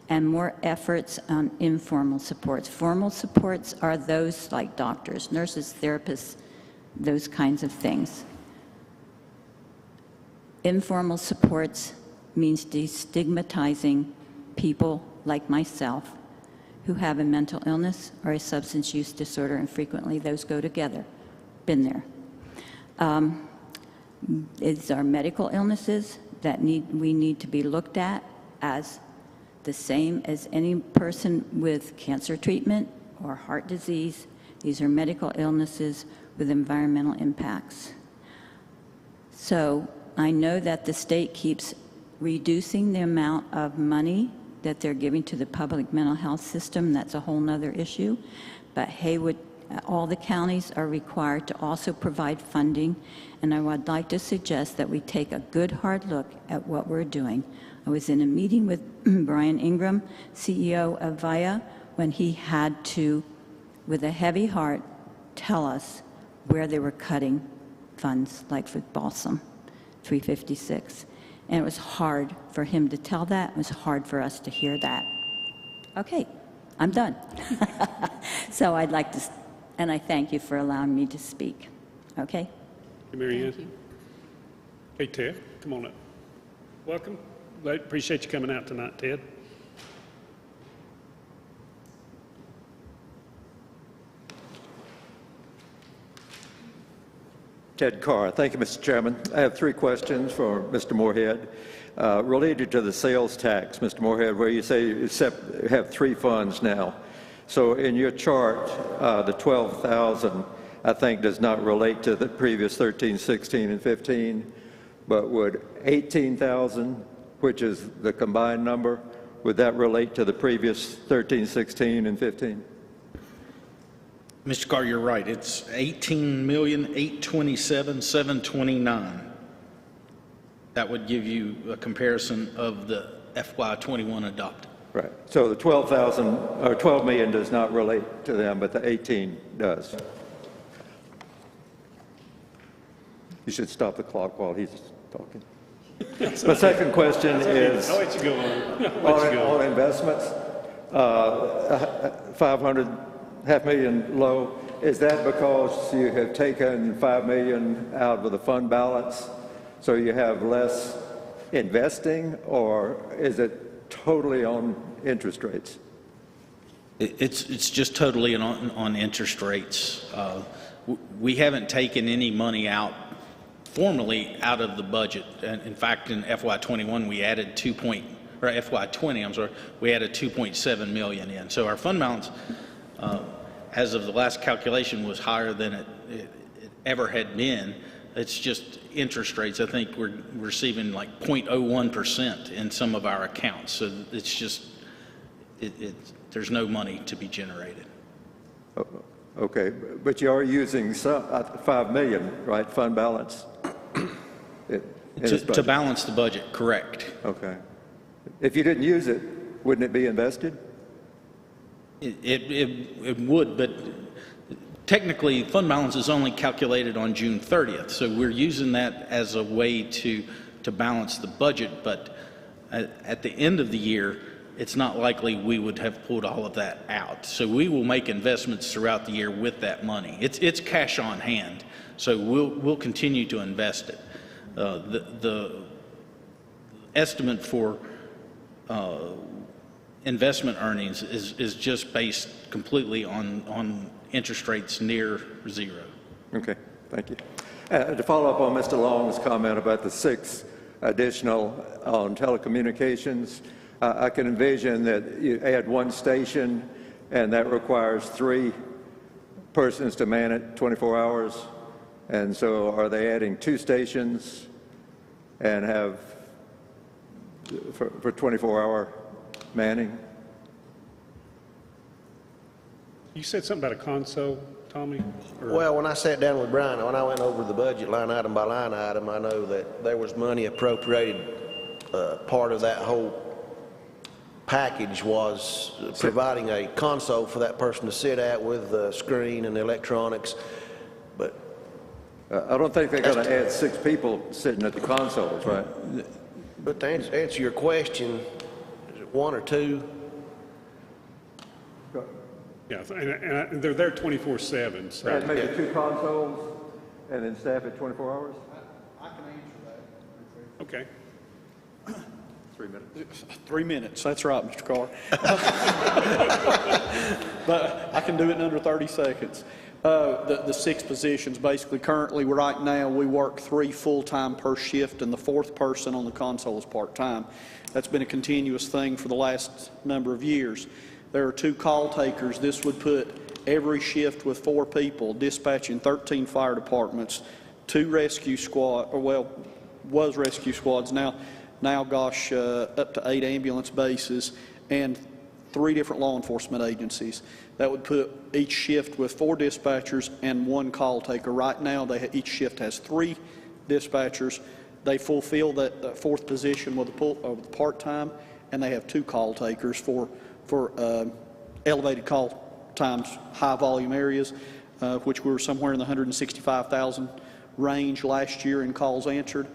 and more efforts on informal supports. Formal supports are those like doctors, nurses, therapists, those kinds of things. Informal supports means destigmatizing people like myself who have a mental illness or a substance use disorder, and frequently those go together. Been there. It's our medical illnesses that we need to be looked at as the same as any person with cancer treatment or heart disease. These are medical illnesses with environmental impacts. So I know that the state keeps reducing the amount of money that they're giving to the public mental health system. That's a whole nother issue. But Haywood, all the counties are required to also provide funding, and I would like to suggest that we take a good hard look at what we're doing. I was in a meeting with Brian Ingram, CEO of VIA, when he had to, with a heavy heart, tell us where they were cutting funds, like for Balsam 356. And it was hard for him to tell that. It was hard for us to hear that. Okay, I'm done. So I'd like to, and I thank you for allowing me to speak. Okay? Mary Ann? Thank you. Hey, Ted, come on up. Welcome. Appreciate you coming out tonight, Ted. Ted Carr. Thank you, Mr. Chairman. I have three questions for Mr. Moorhead. Related to the sales tax, Mr. Moorhead, where you say you have three funds now. So in your chart, the 12,000, I think, does not relate to the previous 13, 16, and 15, but would 18,000, which is the combined number, would that relate to the previous 13, 16, and 15? Mr. Carr, you're right. It's $18,827,729. That would give you a comparison of the FY21 adopted. Right. So the 12,000 or 12 million does not relate to them, but the 18 does. You should stop the clock while he's talking. My second question is I'll let you go on. on investments. 500, $500,000 low. Is that because you have taken $5 million out of the fund balance, so you have less investing, or is it totally on interest rates? It's just totally on interest rates. We haven't taken any money out formally out of the budget. And in fact, in FY21, we added FY20, I'm sorry, we added 2.7 million in. So our fund balance, as of the last calculation, was higher than it ever had been. It's just interest rates. I think we're receiving like 0.01% in some of our accounts. So it's just, there's no money to be generated. Okay, but you are using some, 5 million, right, fund balance? To balance the budget, correct. Okay. If you didn't use it, wouldn't it be invested? It would, but technically, fund balance is only calculated on June 30th, so we're using that as a way to balance the budget, but at the end of the year, it's not likely we would have pulled all of that out. So we will make investments throughout the year with that money. It's cash on hand, so we'll continue to invest it. The estimate for investment earnings is just based completely on interest rates near zero. Okay, thank you. To follow up on Mr. Long's comment about the 6 additional on telecommunications, I can envision that you add 1 station and that requires 3 persons to man it 24 hours. And so are they adding 2 stations and have for 24-hour manning? You said something about a console, Tommy? Well, when I sat down with Brian, when I went over the budget line item by line item, I know that there was money appropriated, part of that whole package was providing a console for that person to sit at with the screen and the electronics. But I don't think they're going to add 6 people sitting at the consoles, right? But to answer your question, is it 1 or 2? Yeah, and they're there 24/7, so. And maybe 2 consoles and then staff at 24 hours? Okay. 3 minutes. 3 minutes, that's right, Mr. Carr. But I can do it in under 30 seconds. The 6 positions, basically, currently, right now, we work 3 full-time per shift, and the 4th person on the console is part-time. That's been a continuous thing for the last number of years. There are 2 call takers. This would put every shift with 4 people, dispatching 13 fire departments, 2 rescue squad, or well, was rescue squads, now gosh, up to 8 ambulance bases, and 3 different law enforcement agencies. That would put each shift with 4 dispatchers and 1 call taker. Right now, each shift has 3 dispatchers. They fulfill that 4th position with the part-time, and they have 2 call takers for elevated call times, high-volume areas, which we were somewhere in the 165,000 range last year in calls answered.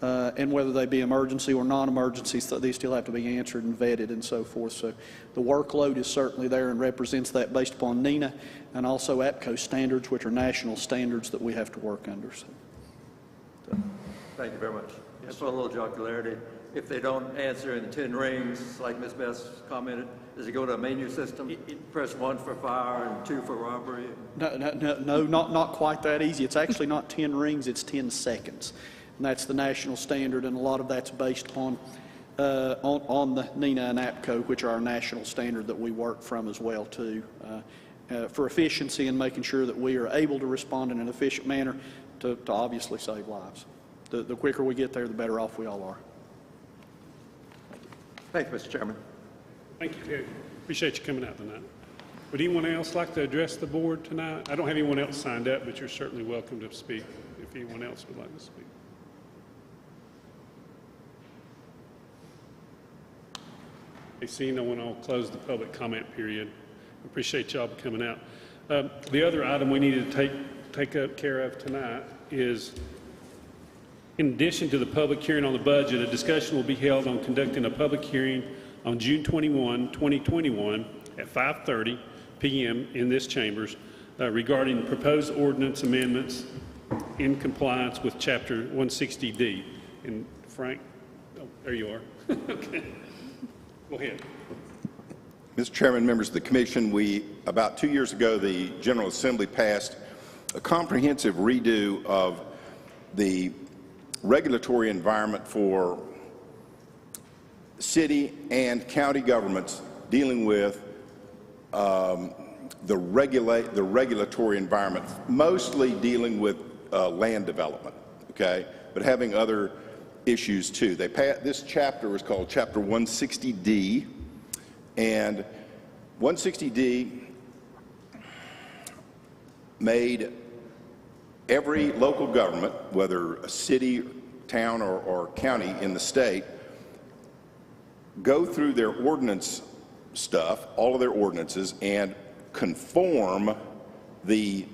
And whether they be emergency or non-emergency, they still have to be answered and vetted and so forth. So the workload is certainly there and represents that based upon NENA and also APCO standards, which are national standards that we have to work under. So. Thank you very much. Just for a little jocularity, if they don't answer in 10 rings, like Ms. Best commented, does it go to a menu system? Press 1 for fire and 2 for robbery? No, not quite that easy. It's actually not 10 rings, it's 10 seconds. And that's the national standard, and a lot of that's based upon on the NENA and APCO, which are our national standard that we work from as well too, for efficiency and making sure that we are able to respond in an efficient manner to obviously save lives. The quicker we get there, the better off we all are. Thank you, Mr. Chairman. Thank you, Terry. Appreciate you coming out tonight. Would anyone else like to address the board tonight? I don't have anyone else signed up, but you're certainly welcome to speak if anyone else would like to speak. Seeing no one, I'll close the public comment period. Appreciate y'all coming out. The other item we need to take care of tonight is, in addition to the public hearing on the budget, a discussion will be held on conducting a public hearing on June 21, 2021 at 5:30 p.m. in this chambers regarding proposed ordinance amendments in compliance with Chapter 160D. And Frank, oh, there you are. Okay. Go ahead. Mr. Chairman, members of the Commission, about 2 years ago, the General Assembly passed a comprehensive redo of the regulatory environment for city and county governments dealing with the regulatory environment, mostly dealing with land development, okay, but having other issues too. This chapter was called Chapter 160D, and 160D made every local government, whether a city, town, or county in the state, go through their ordinance stuff, all of their ordinances, and conform the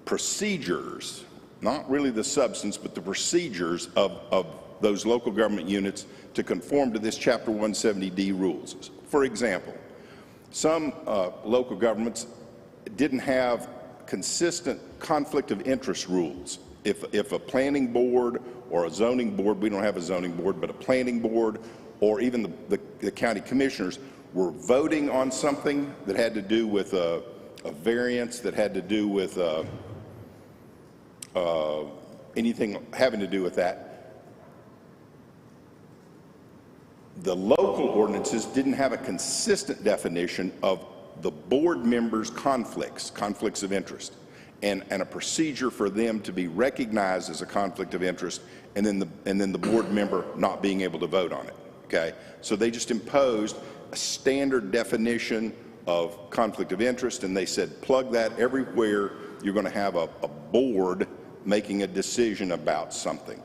procedures, not really the substance, but the procedures of those local government units to conform to this Chapter 170D rules. For example, some local governments didn't have consistent conflict of interest rules. If a planning board or a zoning board, we don't have a zoning board, but a planning board or even the county commissioners were voting on something that had to do with a variance, that had to do with anything having to do with that, the local ordinances didn't have a consistent definition of the board members' conflicts of interest, and a procedure for them to be recognized as a conflict of interest, and then the board member not being able to vote on it. Okay, so they just imposed a standard definition of conflict of interest, and they said plug that everywhere you're going to have a board making a decision about something.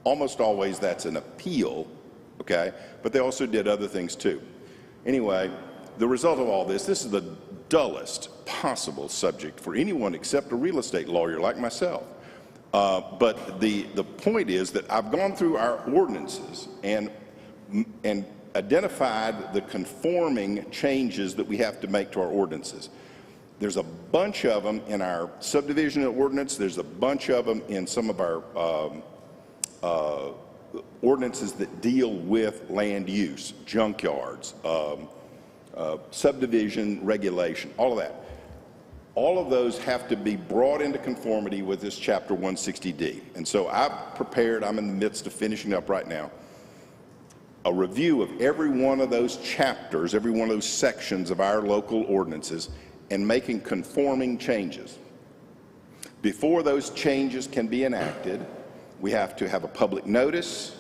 Almost always that's an appeal. Okay, but they also did other things too. Anyway, the result of all this is the dullest possible subject for anyone except a real estate lawyer like myself. But the point is that I've gone through our ordinances and identified the conforming changes that we have to make to our ordinances. There's a bunch of them in our subdivision ordinance. There's a bunch of them in some of our ordinances that deal with land use, junkyards, subdivision regulation, all of that. All of those have to be brought into conformity with this Chapter 160D. And so I've prepared, I'm in the midst of finishing up right now, a review of every one of those chapters, every one of those sections of our local ordinances, and making conforming changes. Before those changes can be enacted, we have to have a public notice,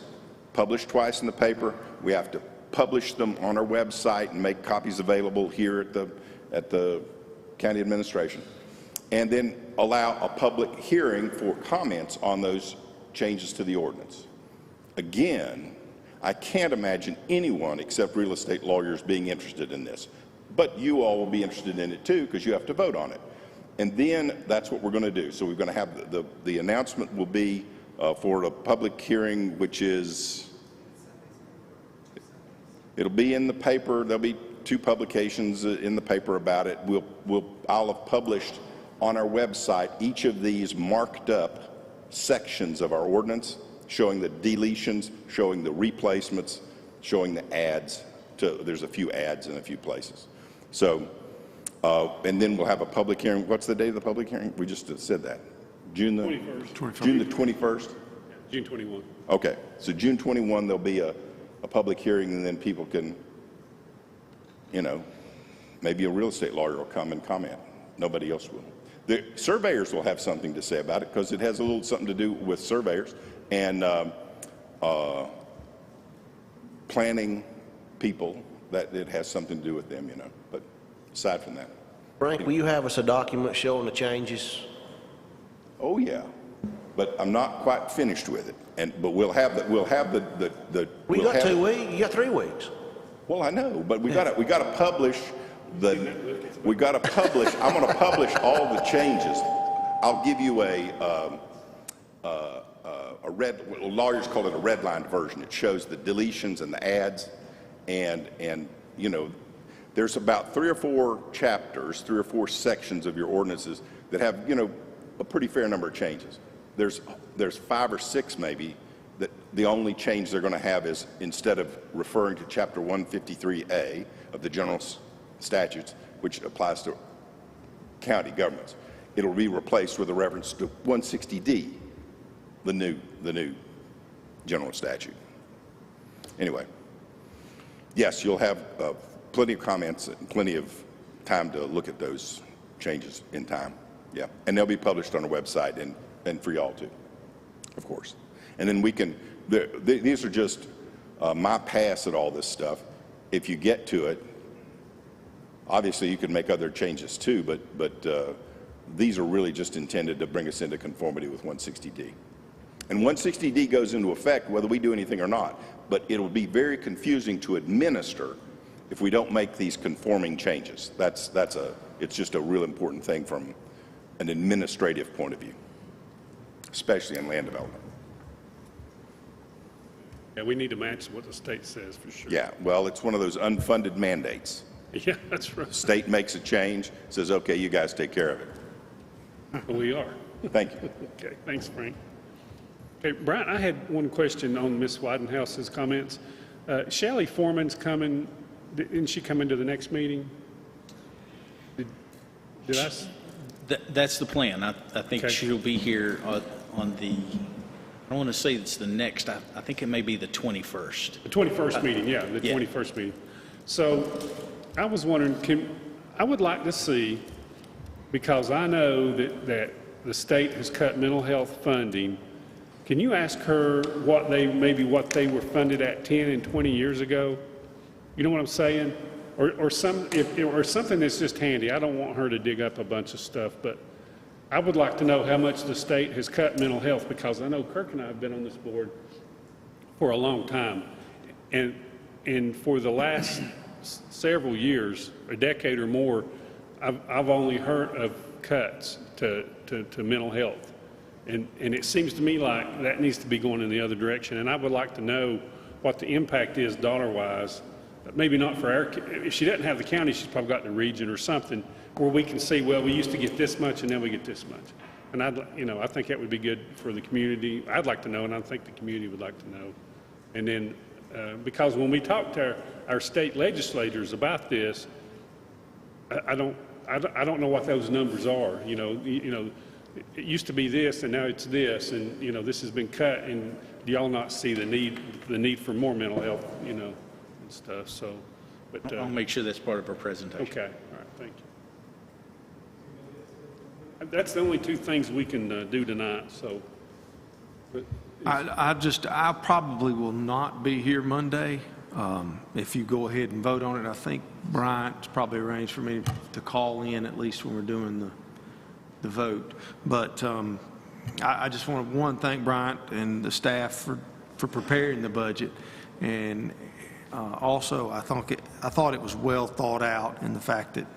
published twice in the paper. We have to publish them on our website and make copies available here at the county administration, and then allow a public hearing for comments on those changes to the ordinance. Again, I can't imagine anyone except real estate lawyers being interested in this, but you all will be interested in it too because you have to vote on it. And then that's what we're going to do. So we're going to have the announcement will be for a public hearing, which is, it'll be in the paper. There'll be 2 publications in the paper about it. I'll have published on our website each of these marked up sections of our ordinance, showing the deletions, showing the replacements, showing the adds. There's a few adds in a few places. So, and then we'll have a public hearing. What's the date of the public hearing? We just said that. June the 21st. June the 21st? June 21. Okay. So June 21, there'll be a public hearing, and then people can, you know, maybe a real estate lawyer will come and comment. Nobody else will. The surveyors will have something to say about it because it has a little something to do with surveyors and planning people, that it has something to do with them, you know. But aside from that. Frank, will you have us a document showing the changes? Oh, yeah. But I'm not quite finished with it. But we'll have the Well, you got 2 weeks, you got 3 weeks. Well, I know, but we got to publish I'm going to publish all the changes. I'll give you lawyers call it a redlined version. It shows the deletions and the adds, and you know, there's about 3 or 4 chapters, 3 or 4 sections of your ordinances that have, you know, a pretty fair number of changes. There's 5 or 6 maybe that the only change they're going to have is, instead of referring to Chapter 153A of the general statutes, which applies to county governments, it'll be replaced with a reference to 160D, the new general statute. Anyway, yes, you'll have plenty of comments and plenty of time to look at those changes in time. Yeah, and they'll be published on our website and for y'all too, of course. And then we can, these are just my pass at all this stuff. If you get to it, obviously you can make other changes too, but these are really just intended to bring us into conformity with 160D. And 160D goes into effect whether we do anything or not, but it'll be very confusing to administer if we don't make these conforming changes. It's just a real important thing from an administrative point of view, especially in land development. Yeah, we need to match what the state says for sure. Yeah, well, it's one of those unfunded mandates. Yeah, that's right. The state makes a change, says, okay, you guys take care of it. We are. Thank you. Okay, thanks, Frank. Okay, Brian, I had one question on Ms. Widenhouse's comments. Shelley Foreman's coming, didn't she come into the next meeting? Did I? That's the plan. I think Okay. she'll be here on the, I don't want to say it's the next, I think it may be the 21st. The 21st meeting, yeah, the 21st meeting. So I was wondering, I would like to see, because I know that the state has cut mental health funding, can you ask her what they were funded at 10 and 20 years ago? You know what I'm saying? Or something that's just handy. I don't want her to dig up a bunch of stuff, but I would like to know how much the state has cut mental health, because I know Kirk and I have been on this board for a long time. And for the last several years, a decade or more, I've only heard of cuts to mental health. And it seems to me like that needs to be going in the other direction. And I would like to know what the impact is dollar-wise. Maybe not for our, if she doesn't have the county, she's probably got the region or something where we can see, well, we used to get this much and now we get this much. And I think that would be good for the community. I'd like to know, and I think the community would like to know. And then, because when we talk to our state legislators about this, I don't know what those numbers are. It used to be this, and now it's this, and this has been cut. And do y'all not see the need for more mental health, and stuff? So, but I'll make sure that's part of our presentation. okay, all right, thank you. That's the only two things we can do tonight. So, but I probably will not be here Monday. If you go ahead and vote on it, I think Bryant's probably arranged for me to call in at least when we're doing the vote. But I just want to, one, thank Bryant and the staff for preparing the budget. And also, I thought it was well thought out in the fact that,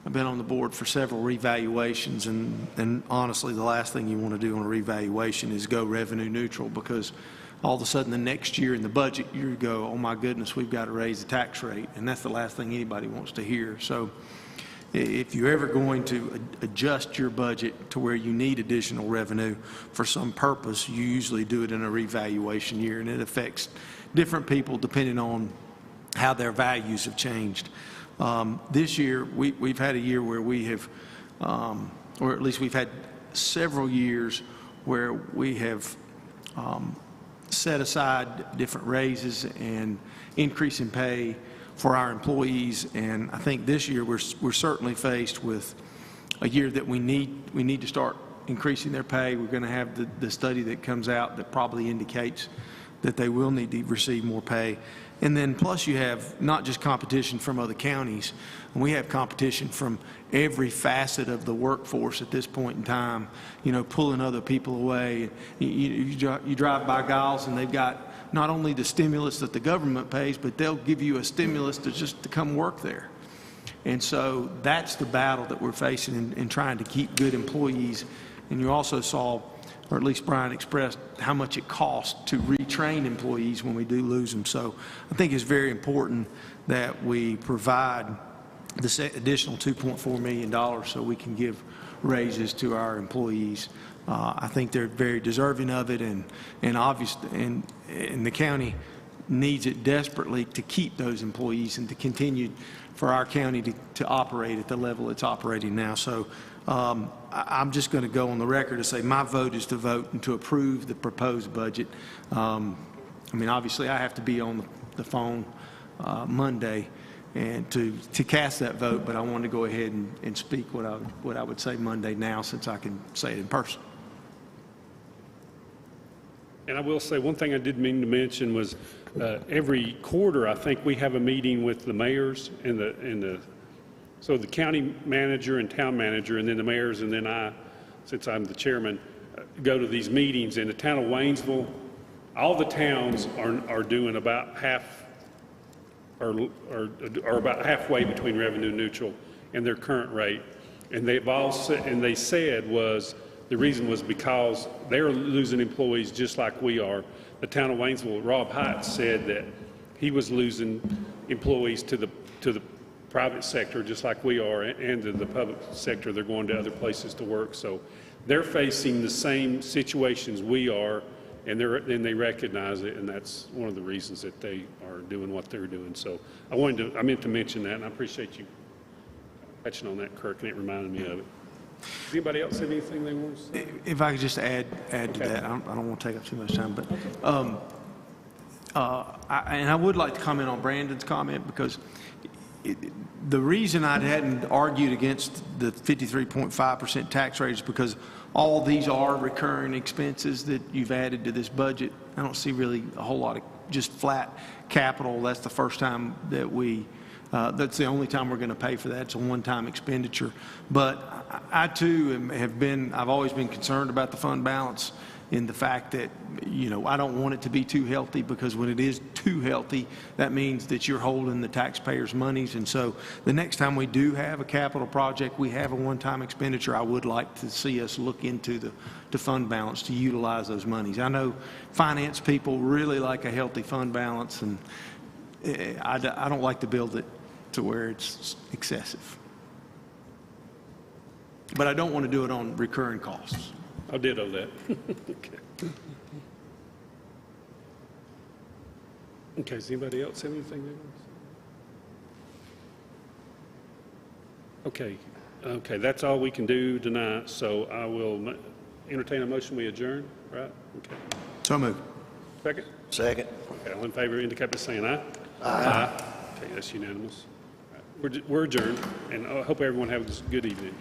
I've been on the board for several revaluations, and honestly, the last thing you want to do on a revaluation is go revenue neutral, because all of a sudden the next year in the budget you go, oh my goodness, we've got to raise the tax rate, and that's the last thing anybody wants to hear. So if you're ever going to adjust your budget to where you need additional revenue for some purpose, you usually do it in a revaluation year, and it affects different people depending on how their values have changed. This year, we've had a year where we have, or at least we've had several years where we have set aside different raises and increase in pay for our employees. And I think this year we're certainly faced with a year that we need to start increasing their pay. We're going to have the study that comes out that probably indicates that they will need to receive more pay. And then plus you have not just competition from other counties, we have competition from every facet of the workforce at this point in time, pulling other people away. You drive by Giles and they've got not only the stimulus that the government pays, but they'll give you a stimulus to come work there. And so that's the battle that we're facing in trying to keep good employees. And you also saw, or at least Brian expressed, how much it costs to retrain employees when we do lose them. So I think it's very important that we provide this additional $2.4 million so we can give raises to our employees. I think they're very deserving of it, and obviously, and the county needs it desperately to keep those employees and to continue for our county to operate at the level it's operating now. So I'm just going to go on the record to say my vote is to vote and to approve the proposed budget. Obviously, I have to be on the phone Monday and to cast that vote, but I wanted to go ahead and speak what I would say Monday now, since I can say it in person. And I will say one thing I did mean to mention was every quarter I think we have a meeting with the mayors so the county manager and town manager, and then the mayors, and then I, since I'm the chairman, go to these meetings. In the town of Waynesville, all the towns are doing about half, or about halfway between revenue neutral and their current rate. And they've all said, and they said the reason was because they're losing employees just like we are. The town of Waynesville, Rob Heights, said that he was losing employees to the private sector just like we are, and to the public sector. They're going to other places to work. So they're facing the same situations we are, and they recognize it, and that's one of the reasons that they are doing what they're doing. So I meant to mention that, and I appreciate you touching on that, Kirk, and it reminded me of it. Does anybody else have anything they want to say? If I could just add to that, I don't want to take up too much time, but and I would like to comment on Brandon's comment, because the reason I hadn't argued against the 53.5% tax rate is because all these are recurring expenses that you've added to this budget. I don't see really a whole lot of just flat capital. That's the first time that that's the only time we're going to pay for that. It's a one-time expenditure. But I too I've always been concerned about the fund balance, in the fact that, you know, I don't want it to be too healthy, because when it is too healthy, that means that you're holding the taxpayers' monies. And so the next time we do have a capital project, we have a one-time expenditure, I would like to see us look into the fund balance to utilize those monies. I know finance people really like a healthy fund balance, and I don't like to build it to where it's excessive. But I don't want to do it on recurring costs. I ditto that. Okay. Okay, does anybody else have anything they want to say? Okay, that's all we can do tonight, so I will entertain a motion, we adjourn, right? Okay. So moved. Second? Second. Okay, all in favor indicate by saying aye. Aye. Okay, that's unanimous. All right, we're adjourned, and I hope everyone has a good evening.